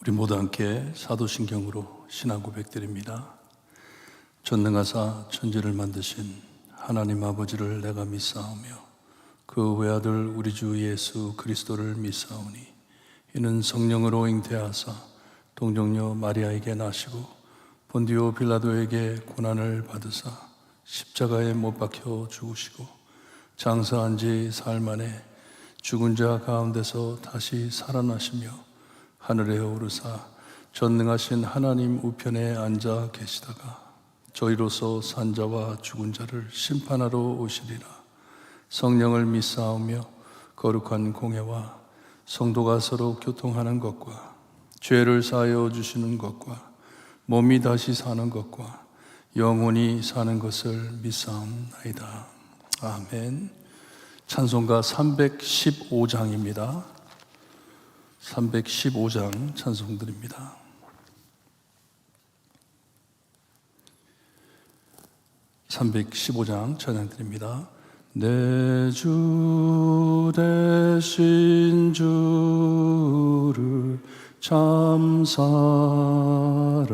우리 모두 함께 사도신경으로 신앙 고백드립니다. 전능하사 천지를 만드신 하나님 아버지를 내가 믿사오며 그 외아들 우리 주 예수 그리스도를 믿사오니 이는 성령으로 잉태하사 동정녀 마리아에게 나시고 본디오 빌라도에게 고난을 받으사 십자가에 못 박혀 죽으시고 장사한 지 사흘 만에 죽은 자 가운데서 다시 살아나시며 하늘에 오르사 전능하신 하나님 우편에 앉아 계시다가 저희로서 산 자와 죽은 자를 심판하러 오시리라. 성령을 믿사오며 거룩한 공예와 성도가 서로 교통하는 것과 죄를 사하여 주시는 것과 몸이 다시 사는 것과 영원히 사는 것을 믿사옵나이다. 아멘. 찬송가 315장입니다. 315장 찬송드립니다. (315장) 찬양드립니다. 내 주 되신 주를 참 사랑하고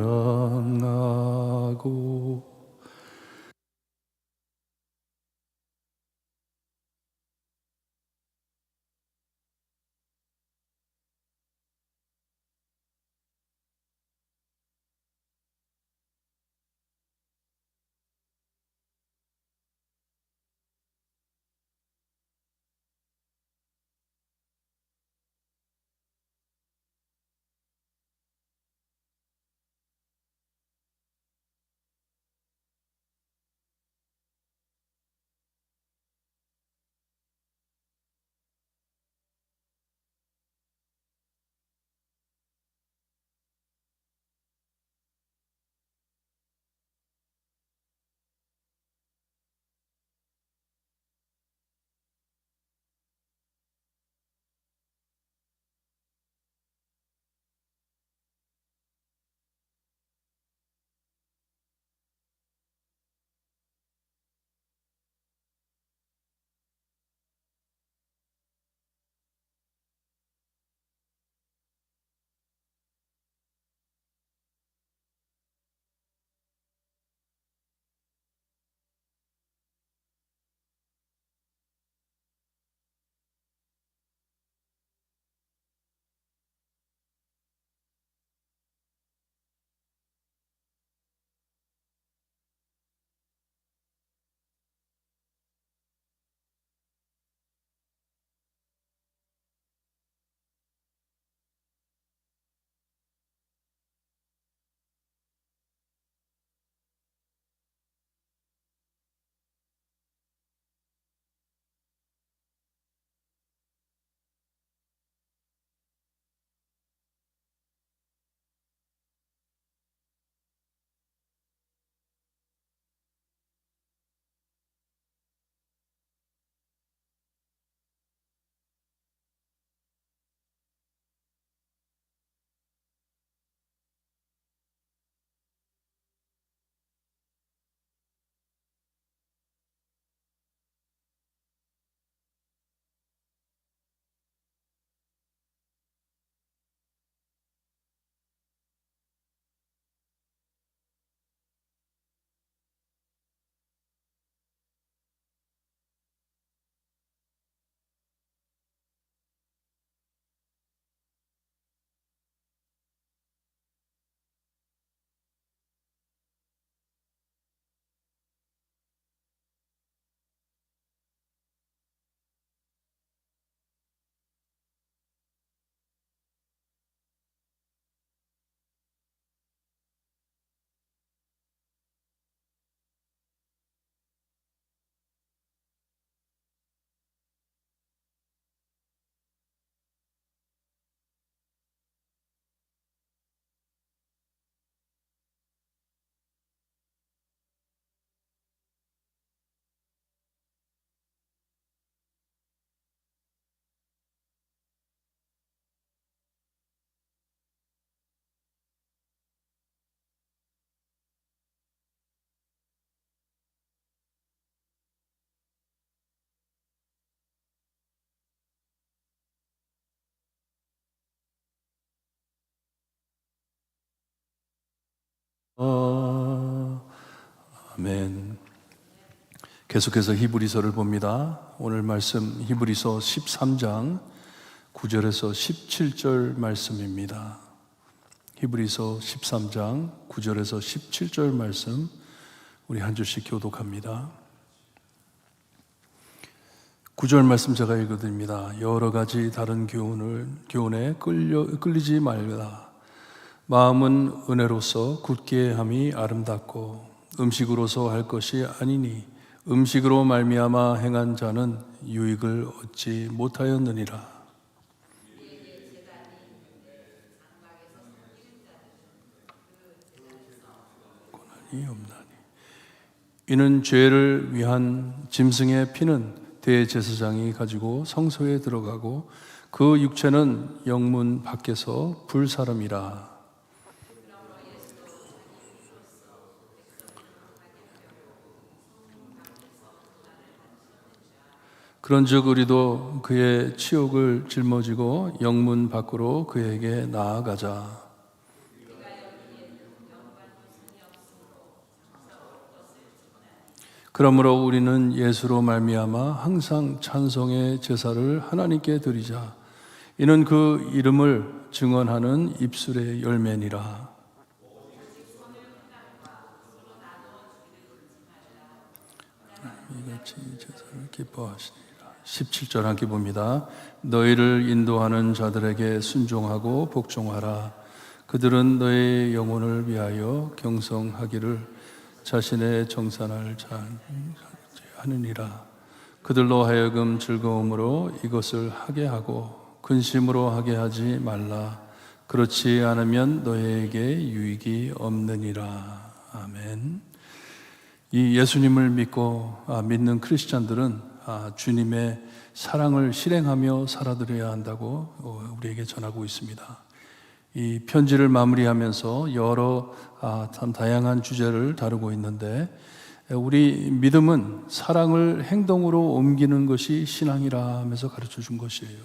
아멘. 계속해서 히브리서를 봅니다. 오늘 말씀 히브리서 13장 9절에서 17절 말씀입니다. 히브리서 13장 9절에서 17절 말씀 우리 한 줄씩 교독합니다. 9절 말씀 제가 읽어드립니다. 여러 가지 다른 교훈에 끌리지 말라. 마음은 은혜로서 굳게 함이 아름답고 음식으로서 할 것이 아니니 음식으로 말미암아 행한 자는 유익을 얻지 못하였느니라. 고난이 없나니 이는 죄를 위한 짐승의 피는 대제사장이 가지고 성소에 들어가고 그 육체는 영문 밖에서 불사름이라. 그런즉 우리도 그의 치욕을 짊어지고 영문 밖으로 그에게 나아가자. 그러므로 우리는 예수로 말미암아 항상 찬송의 제사를 하나님께 드리자. 이는 그 이름을 증언하는 입술의 열매니라. 이같이 제사를 기뻐하시니라. 17절 함께 봅니다. 너희를 인도하는 자들에게 순종하고 복종하라. 그들은 너의 영혼을 위하여 경성하기를 자신의 정산을 하느니라. 그들로 하여금 즐거움으로 이것을 하게 하고 근심으로 하게 하지 말라. 그렇지 않으면 너희에게 유익이 없느니라. 아멘. 이 예수님을 믿는 크리스찬들은 주님의 사랑을 실행하며 살아드려야 한다고 우리에게 전하고 있습니다. 이 편지를 마무리하면서 여러 참 다양한 주제를 다루고 있는데 우리 믿음은 사랑을 행동으로 옮기는 것이 신앙이라 하면서 가르쳐 준 것이에요.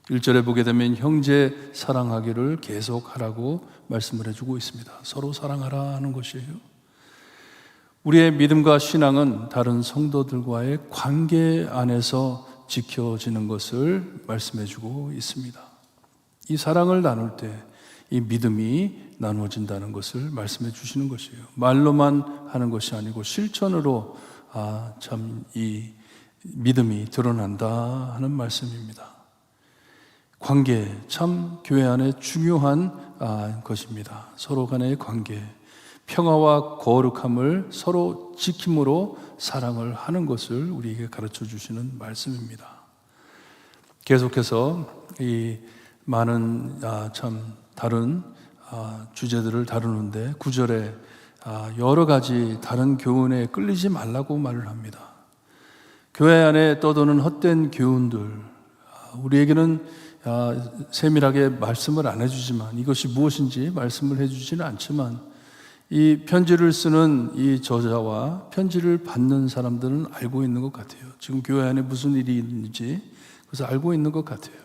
1절에 보게 되면 형제 사랑하기를 계속하라고 말씀을 해주고 있습니다. 서로 사랑하라 하는 것이에요. 우리의 믿음과 신앙은 다른 성도들과의 관계 안에서 지켜지는 것을 말씀해 주고 있습니다. 이 사랑을 나눌 때 이 믿음이 나누어진다는 것을 말씀해 주시는 것이에요. 말로만 하는 것이 아니고 실천으로 참 이 믿음이 드러난다 하는 말씀입니다. 관계, 참 교회 안에 중요한 것입니다. 서로 간의 관계, 평화와 거룩함을 서로 지킴으로 사랑을 하는 것을 우리에게 가르쳐 주시는 말씀입니다. 계속해서 이 많은 참 다른 주제들을 다루는데 9절에 여러 가지 다른 교훈에 끌리지 말라고 말을 합니다. 교회 안에 떠도는 헛된 교훈들, 우리에게는 세밀하게 말씀을 안 해주지만 이것이 무엇인지 말씀을 해주지는 않지만 이 편지를 쓰는 이 저자와 편지를 받는 사람들은 알고 있는 것 같아요. 지금 교회 안에 무슨 일이 있는지 그래서 알고 있는 것 같아요.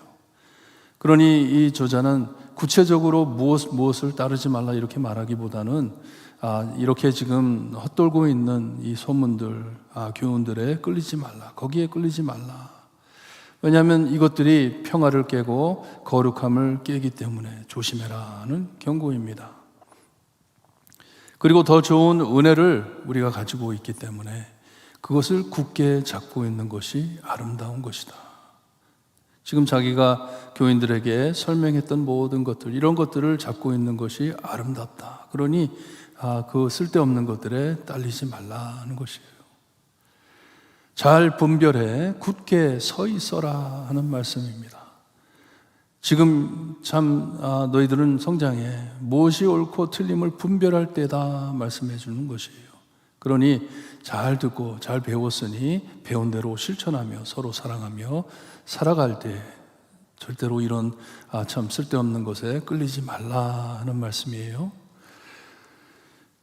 그러니 이 저자는 구체적으로 무엇을 따르지 말라 이렇게 말하기보다는 이렇게 지금 헛돌고 있는 이 소문들, 교훈들에 끌리지 말라, 거기에 끌리지 말라. 왜냐하면 이것들이 평화를 깨고 거룩함을 깨기 때문에 조심해라 하는 경고입니다. 그리고 더 좋은 은혜를 우리가 가지고 있기 때문에 그것을 굳게 잡고 있는 것이 아름다운 것이다. 지금 자기가 교인들에게 설명했던 모든 것들, 이런 것들을 잡고 있는 것이 아름답다. 그러니 그 쓸데없는 것들에 딸리지 말라는 것이에요. 잘 분별해 굳게 서 있어라 하는 말씀입니다. 지금 참 너희들은 성장해 무엇이 옳고 틀림을 분별할 때다 말씀해 주는 것이에요. 그러니 잘 듣고 잘 배웠으니 배운 대로 실천하며 서로 사랑하며 살아갈 때 절대로 이런 참 쓸데없는 것에 끌리지 말라 하는 말씀이에요.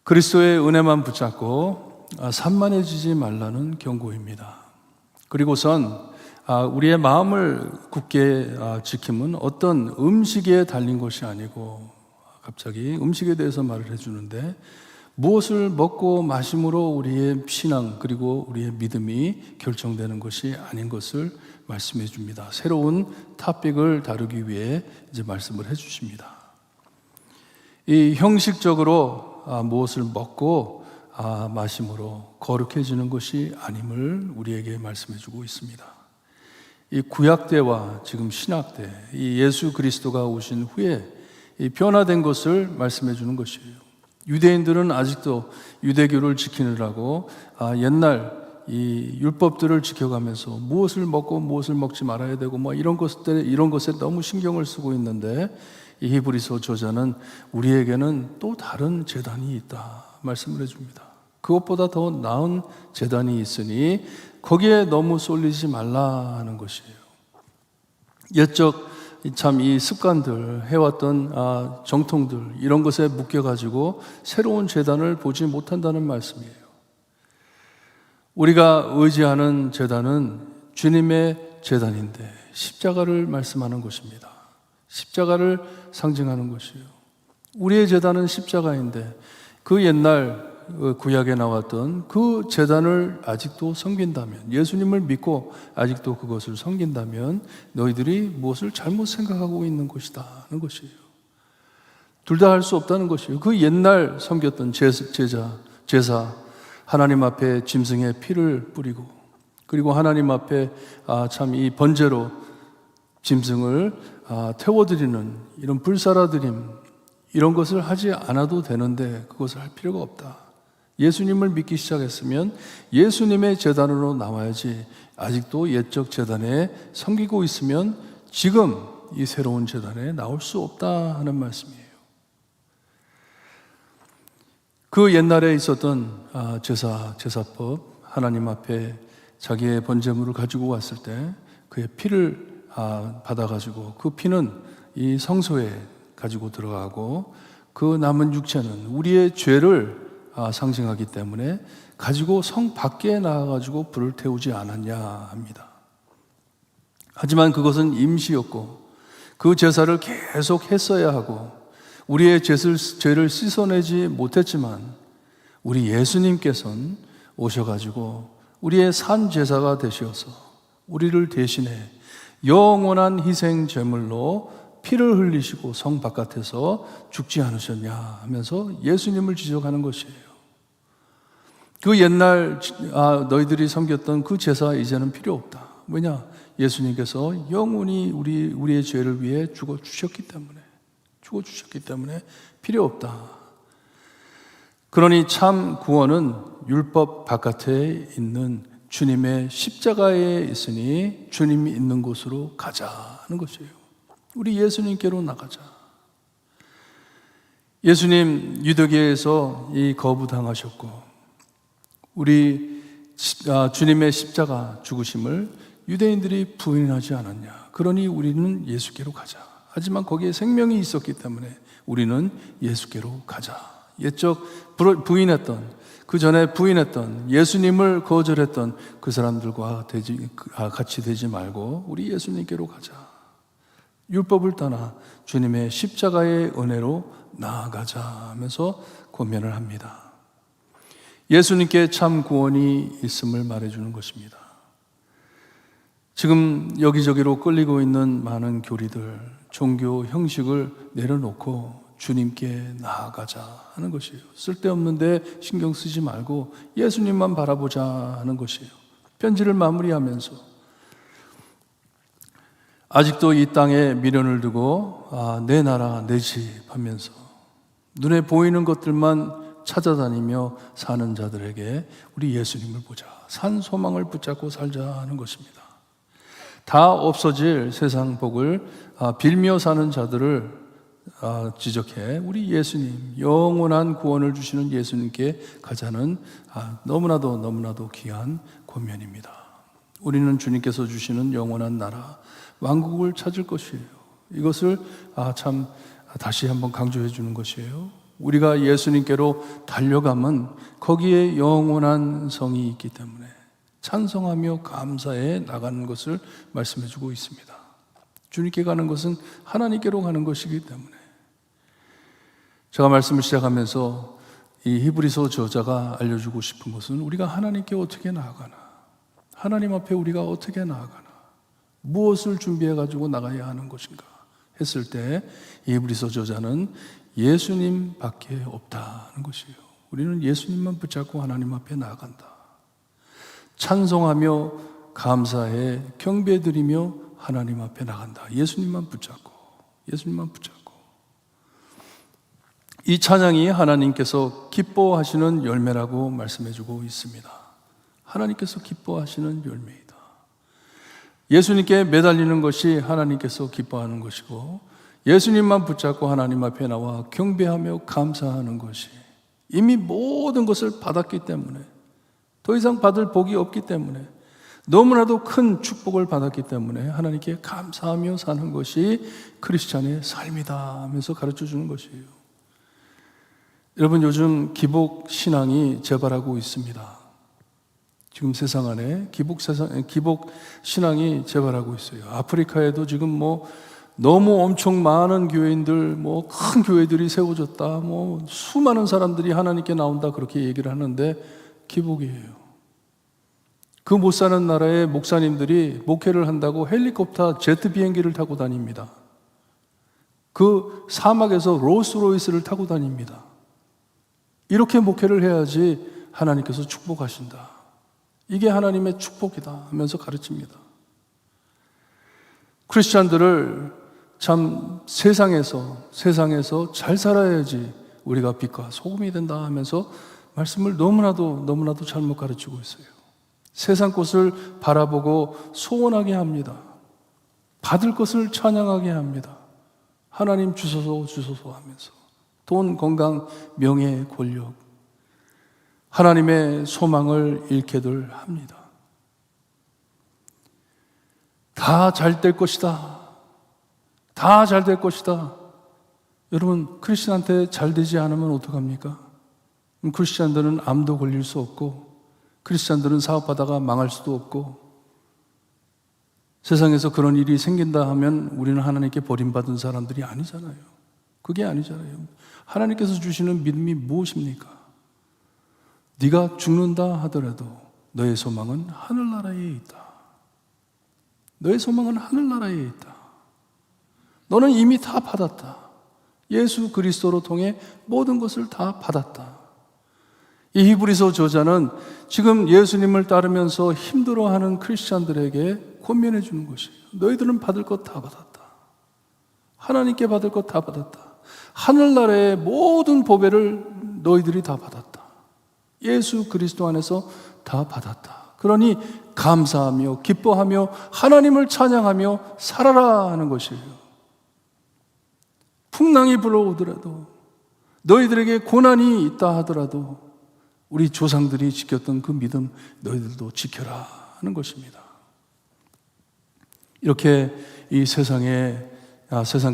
그리스도의 은혜만 붙잡고 산만해지지 말라는 경고입니다. 그리고선 우리의 마음을 굳게 지킴은 어떤 음식에 달린 것이 아니고 갑자기 음식에 대해서 말을 해주는데 무엇을 먹고 마심으로 우리의 신앙 그리고 우리의 믿음이 결정되는 것이 아닌 것을 말씀해 줍니다. 새로운 토픽을 다루기 위해 이제 말씀을 해 주십니다. 이 형식적으로 무엇을 먹고 마심으로 거룩해지는 것이 아님을 우리에게 말씀해 주고 있습니다. 이 구약 때와 지금 신약 때, 이 예수 그리스도가 오신 후에 이 변화된 것을 말씀해 주는 것이에요. 유대인들은 아직도 유대교를 지키느라고 옛날 이 율법들을 지켜가면서 무엇을 먹고 무엇을 먹지 말아야 되고 뭐 이런 것에 너무 신경을 쓰고 있는데, 이 히브리서 저자는 우리에게는 또 다른 제단이 있다 말씀을 해줍니다. 그것보다 더 나은 제단이 있으니 거기에 너무 쏠리지 말라 하는 것이에요. 옛적 참 이 습관들, 해왔던 정통들 이런 것에 묶여가지고 새로운 제단을 보지 못한다는 말씀이에요. 우리가 의지하는 제단은 주님의 제단인데 십자가를 말씀하는 것입니다. 십자가를 상징하는 것이에요. 우리의 제단은 십자가인데 그 옛날 구약에 나왔던 그 제단을 아직도 섬긴다면, 예수님을 믿고 아직도 그것을 섬긴다면 너희들이 무엇을 잘못 생각하고 있는 것이다 하는 것이에요. 둘 다 할 수 없다는 것이에요. 그 옛날 섬겼던 제사, 하나님 앞에 짐승의 피를 뿌리고, 그리고 하나님 앞에 참 이 번제로 짐승을 태워드리는 이런 불사라드림, 이런 것을 하지 않아도 되는데 그것을 할 필요가 없다. 예수님을 믿기 시작했으면 예수님의 제단으로 나와야지, 아직도 옛적 제단에 섬기고 있으면 지금 이 새로운 제단에 나올 수 없다 하는 말씀이에요. 그 옛날에 있었던 제사법, 하나님 앞에 자기의 번제물을 가지고 왔을 때 그의 피를 받아가지고 그 피는 이 성소에 가지고 들어가고 그 남은 육체는 우리의 죄를 상징하기 때문에 가지고 성 밖에 나가가지고 불을 태우지 않았냐 합니다. 하지만 그것은 임시였고 그 제사를 계속 했어야 하고 우리의 죄를 씻어내지 못했지만 우리 예수님께서는 오셔가지고 우리의 산 제사가 되셔서 우리를 대신해 영원한 희생 제물로 피를 흘리시고 성 바깥에서 죽지 않으셨냐 하면서 예수님을 지적하는 것이에요. 그 옛날 너희들이 섬겼던 그 제사 이제는 필요 없다. 왜냐? 예수님께서 영원히 우리의 죄를 위해 죽어주셨기 때문에 필요 없다. 그러니 참 구원은 율법 바깥에 있는 주님의 십자가에 있으니 주님이 있는 곳으로 가자 하는 것이에요. 우리 예수님께로 나가자. 예수님 유대교에서 이 거부당하셨고 우리 주님의 십자가 죽으심을 유대인들이 부인하지 않았냐. 그러니 우리는 예수께로 가자. 하지만 거기에 생명이 있었기 때문에 우리는 예수께로 가자. 옛적 부인했던, 그 전에 부인했던, 예수님을 거절했던 그 사람들과 같이 되지 말고 우리 예수님께로 가자. 율법을 떠나 주님의 십자가의 은혜로 나아가자 하면서 권면을 합니다. 예수님께 참 구원이 있음을 말해주는 것입니다. 지금 여기저기로 끌리고 있는 많은 교리들, 종교 형식을 내려놓고 주님께 나아가자 하는 것이에요. 쓸데없는데 신경 쓰지 말고 예수님만 바라보자 하는 것이에요. 편지를 마무리하면서 아직도 이 땅에 미련을 두고 내 나라 내 집 하면서 눈에 보이는 것들만 찾아다니며 사는 자들에게 우리 예수님을 보자. 산 소망을 붙잡고 살자 하는 것입니다. 다 없어질 세상 복을 빌며 사는 자들을 지적해 우리 예수님, 영원한 구원을 주시는 예수님께 가자는 너무나도 귀한 권면입니다. 우리는 주님께서 주시는 영원한 나라, 왕국을 찾을 것이에요. 이것을 참 다시 한번 강조해 주는 것이에요. 우리가 예수님께로 달려가면 거기에 영원한 성이 있기 때문에 찬송하며 감사해 나가는 것을 말씀해 주고 있습니다. 주님께 가는 것은 하나님께로 가는 것이기 때문에 제가 말씀을 시작하면서 이 히브리서 저자가 알려주고 싶은 것은 우리가 하나님께 어떻게 나아가나, 하나님 앞에 우리가 어떻게 나아가나, 무엇을 준비해 가지고 나가야 하는 것인가 했을 때 히브리서 저자는 예수님밖에 없다는 것이에요. 우리는 예수님만 붙잡고 하나님 앞에 나아간다. 찬송하며 감사해 경배드리며 하나님 앞에 나간다. 예수님만 붙잡고, 예수님만 붙잡고. 이 찬양이 하나님께서 기뻐하시는 열매라고 말씀해주고 있습니다. 하나님께서 기뻐하시는 열매이다. 예수님께 매달리는 것이 하나님께서 기뻐하는 것이고, 예수님만 붙잡고 하나님 앞에 나와 경배하며 감사하는 것이, 이미 모든 것을 받았기 때문에, 더 이상 받을 복이 없기 때문에, 너무나도 큰 축복을 받았기 때문에 하나님께 감사하며 사는 것이 크리스찬의 삶이다 하면서 가르쳐 주는 것이에요. 여러분, 요즘 기복 신앙이 재발하고 있습니다. 지금 세상 안에 기복 신앙이 재발하고 있어요. 아프리카에도 지금 너무 엄청 많은 교회인들, 큰 교회들이 세워졌다, 수많은 사람들이 하나님께 나온다, 그렇게 얘기를 하는데 기복이에요. 그 못 사는 나라의 목사님들이 목회를 한다고 헬리콥터 제트 비행기를 타고 다닙니다. 그 사막에서 롤스로이스를 타고 다닙니다. 이렇게 목회를 해야지 하나님께서 축복하신다. 이게 하나님의 축복이다 하면서 가르칩니다. 크리스찬들을 참 세상에서 잘 살아야지 우리가 빛과 소금이 된다 하면서 말씀을 너무나도 잘못 가르치고 있어요. 세상 것을 바라보고 소원하게 합니다. 받을 것을 찬양하게 합니다. 하나님 주소서 하면서 돈, 건강, 명예, 권력, 하나님의 소망을 잃게들 합니다. 다 잘 될 것이다. 다 잘 될 것이다. 여러분, 크리스찬한테 잘 되지 않으면 어떡합니까? 크리스찬들은 암도 걸릴 수 없고, 크리스찬들은 사업하다가 망할 수도 없고, 세상에서 그런 일이 생긴다 하면 우리는 하나님께 버림받은 사람들이 아니잖아요. 그게 아니잖아요. 하나님께서 주시는 믿음이 무엇입니까? 네가 죽는다 하더라도 너의 소망은 하늘나라에 있다. 너의 소망은 하늘나라에 있다. 너는 이미 다 받았다. 예수 그리스도로 통해 모든 것을 다 받았다. 이 히브리서 저자는 지금 예수님을 따르면서 힘들어하는 크리스찬들에게 권면해 주는 것이에요. 너희들은 받을 것 다 받았다. 하나님께 받을 것 다 받았다. 하늘나라의 모든 보배를 너희들이 다 받았다. 예수 그리스도 안에서 다 받았다. 그러니 감사하며 기뻐하며 하나님을 찬양하며 살아라 하는 것이에요. 풍랑이 불어오더라도, 너희들에게 고난이 있다 하더라도 우리 조상들이 지켰던 그 믿음 너희들도 지켜라 하는 것입니다. 이렇게 이 세상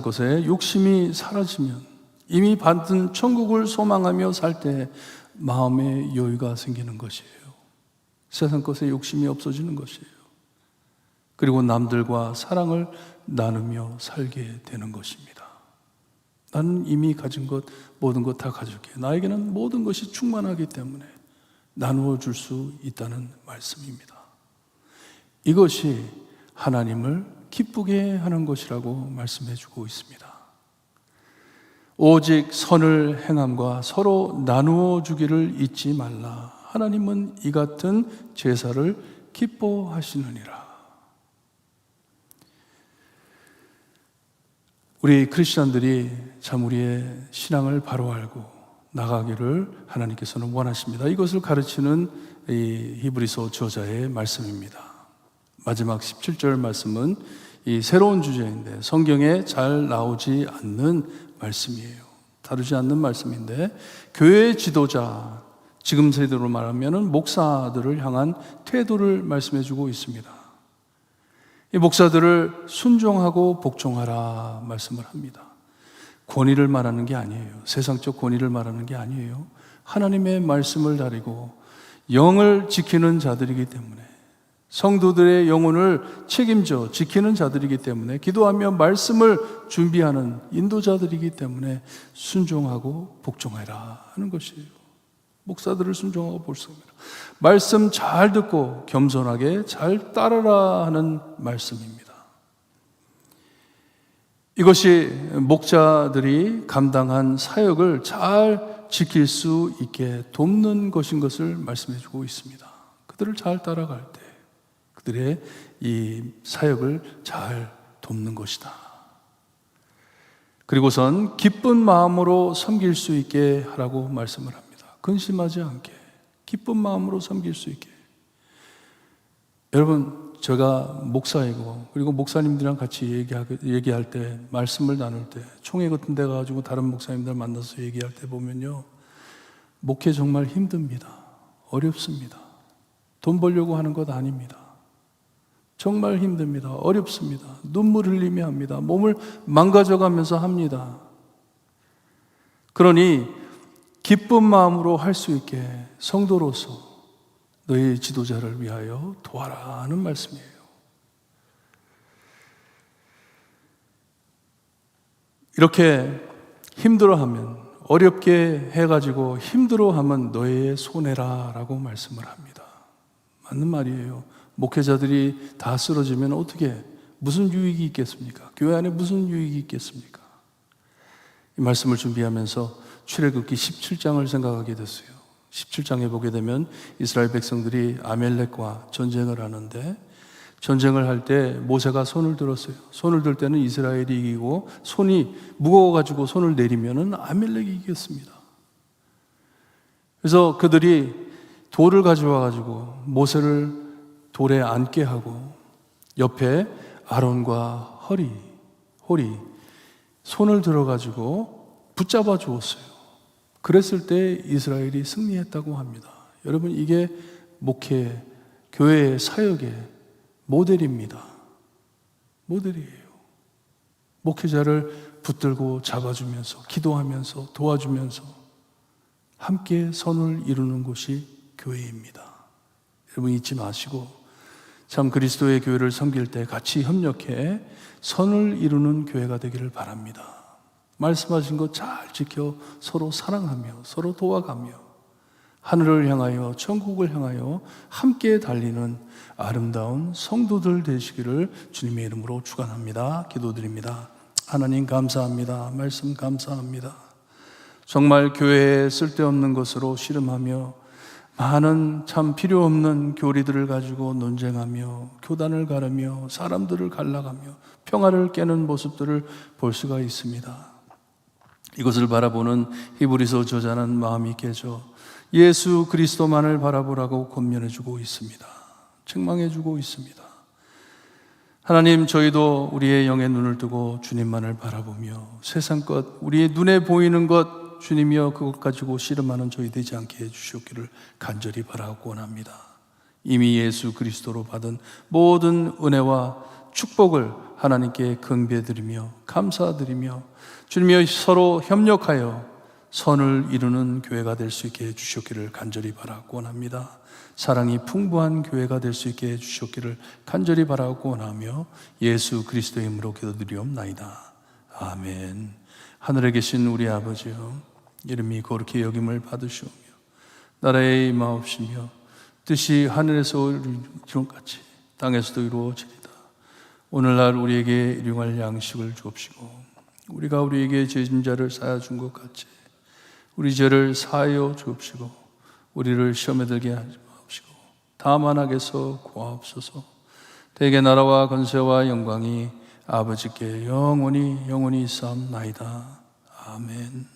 것에 욕심이 사라지면, 이미 받은 천국을 소망하며 살 때 마음의 여유가 생기는 것이에요. 세상 것에 욕심이 없어지는 것이에요. 그리고 남들과 사랑을 나누며 살게 되는 것입니다. 나는 이미 가진 것, 모든 것 다 가질게. 나에게는 모든 것이 충만하기 때문에 나누어 줄 수 있다는 말씀입니다. 이것이 하나님을 기쁘게 하는 것이라고 말씀해 주고 있습니다. 오직 선을 행함과 서로 나누어 주기를 잊지 말라. 하나님은 이 같은 제사를 기뻐하시느니라. 우리 크리스천들이 참 우리의 신앙을 바로 알고 나가기를 하나님께서는 원하십니다. 이것을 가르치는 이 히브리서 저자의 말씀입니다. 마지막 17절 말씀은 이 새로운 주제인데 성경에 잘 나오지 않는 말씀이에요. 다루지 않는 말씀인데, 교회의 지도자, 지금 세대로 말하면 목사들을 향한 태도를 말씀해 주고 있습니다. 이 목사들을 순종하고 복종하라 말씀을 합니다. 권위를 말하는 게 아니에요. 세상적 권위를 말하는 게 아니에요. 하나님의 말씀을 다리고 영을 지키는 자들이기 때문에, 성도들의 영혼을 책임져 지키는 자들이기 때문에, 기도하며 말씀을 준비하는 인도자들이기 때문에 순종하고 복종해라 하는 것이에요. 목사들을 순종하고 복습니다. 말씀 잘 듣고 겸손하게 잘 따르라 하는 말씀입니다. 이것이 목자들이 감당한 사역을 잘 지킬 수 있게 돕는 것인 것을 말씀해 주고 있습니다. 그들을 잘 따라갈 때 그들의 이 사역을 잘 돕는 것이다. 그리고선 기쁜 마음으로 섬길 수 있게 하라고 말씀을 합니다. 근심하지 않게 기쁜 마음으로 섬길 수 있게. 여러분, 제가 목사이고 그리고 목사님들이랑 같이 얘기할 때, 말씀을 나눌 때, 총회 같은 데 가지고 다른 목사님들 만나서 얘기할 때 보면요, 목회 정말 힘듭니다. 어렵습니다. 돈 벌려고 하는 것 아닙니다. 정말 힘듭니다. 어렵습니다. 눈물 흘리며 합니다. 몸을 망가져가면서 합니다. 그러니 기쁜 마음으로 할 수 있게 성도로서 너희 지도자를 위하여 도와라 하는 말씀이에요. 이렇게 힘들어하면, 어렵게 해가지고 힘들어하면 너의 손해라 라고 말씀을 합니다. 맞는 말이에요. 목회자들이 다 쓰러지면 어떻게, 무슨 유익이 있겠습니까? 교회 안에 무슨 유익이 있겠습니까? 이 말씀을 준비하면서 출애굽기 17장을 생각하게 됐어요. 17장에 보게 되면 이스라엘 백성들이 아멜렉과 전쟁을 하는데, 전쟁을 할 때 모세가 손을 들었어요. 손을 들 때는 이스라엘이 이기고, 손이 무거워가지고 손을 내리면은 아멜렉이 이겼습니다. 그래서 그들이 돌을 가져와가지고 모세를 돌에 앉게 하고 옆에 아론과 홀이 손을 들어가지고 붙잡아 주었어요. 그랬을 때 이스라엘이 승리했다고 합니다. 여러분, 이게 목회, 교회의 사역의 모델입니다. 모델이에요. 목회자를 붙들고 잡아주면서, 기도하면서, 도와주면서 함께 선을 이루는 곳이 교회입니다. 여러분, 잊지 마시고 참 그리스도의 교회를 섬길 때 같이 협력해 선을 이루는 교회가 되기를 바랍니다. 말씀하신 것 잘 지켜 서로 사랑하며 서로 도와가며 하늘을 향하여, 천국을 향하여 함께 달리는 아름다운 성도들 되시기를 주님의 이름으로 축원합니다. 기도드립니다. 하나님 감사합니다. 말씀 감사합니다. 정말 교회에 쓸데없는 것으로 씨름하며 많은 참 필요 없는 교리들을 가지고 논쟁하며 교단을 가르며 사람들을 갈라가며 평화를 깨는 모습들을 볼 수가 있습니다. 이것을 바라보는 히브리서 저자는 마음이 깨져 예수 그리스도만을 바라보라고 권면해주고 있습니다. 책망해주고 있습니다. 하나님, 저희도 우리의 영의 눈을 뜨고 주님만을 바라보며 세상 것, 우리의 눈에 보이는 것 주님이여 그것 가지고 씨름하는 저희 되지 않게 해주시옵기를 간절히 바라고 원합니다. 이미 예수 그리스도로 받은 모든 은혜와 축복을 하나님께 경배드리며 감사드리며 주님이여 서로 협력하여 선을 이루는 교회가 될 수 있게 해주시옵기를 간절히 바라고 원합니다. 사랑이 풍부한 교회가 될 수 있게 해주시옵기를 간절히 바라고 원하며 예수 그리스도의 이름으로 기도드리옵나이다. 아멘. 하늘에 계신 우리 아버지여, 이름이 거룩히 여김을 받으시오며 나라의 임하옵시며 뜻이 하늘에서 이룬 같이 땅에서도 이루어지리다. 오늘날 우리에게 일용할 양식을 주옵시고 우리가 우리에게 죄진 자를 사하여 준 것 같이 우리 죄를 사하여 주옵시고 우리를 시험에 들게 하지 마옵시고 다만 악에서 구하옵소서. 대개 나라와 권세와 영광이 아버지께 영원히 있사옵나이다. 아멘.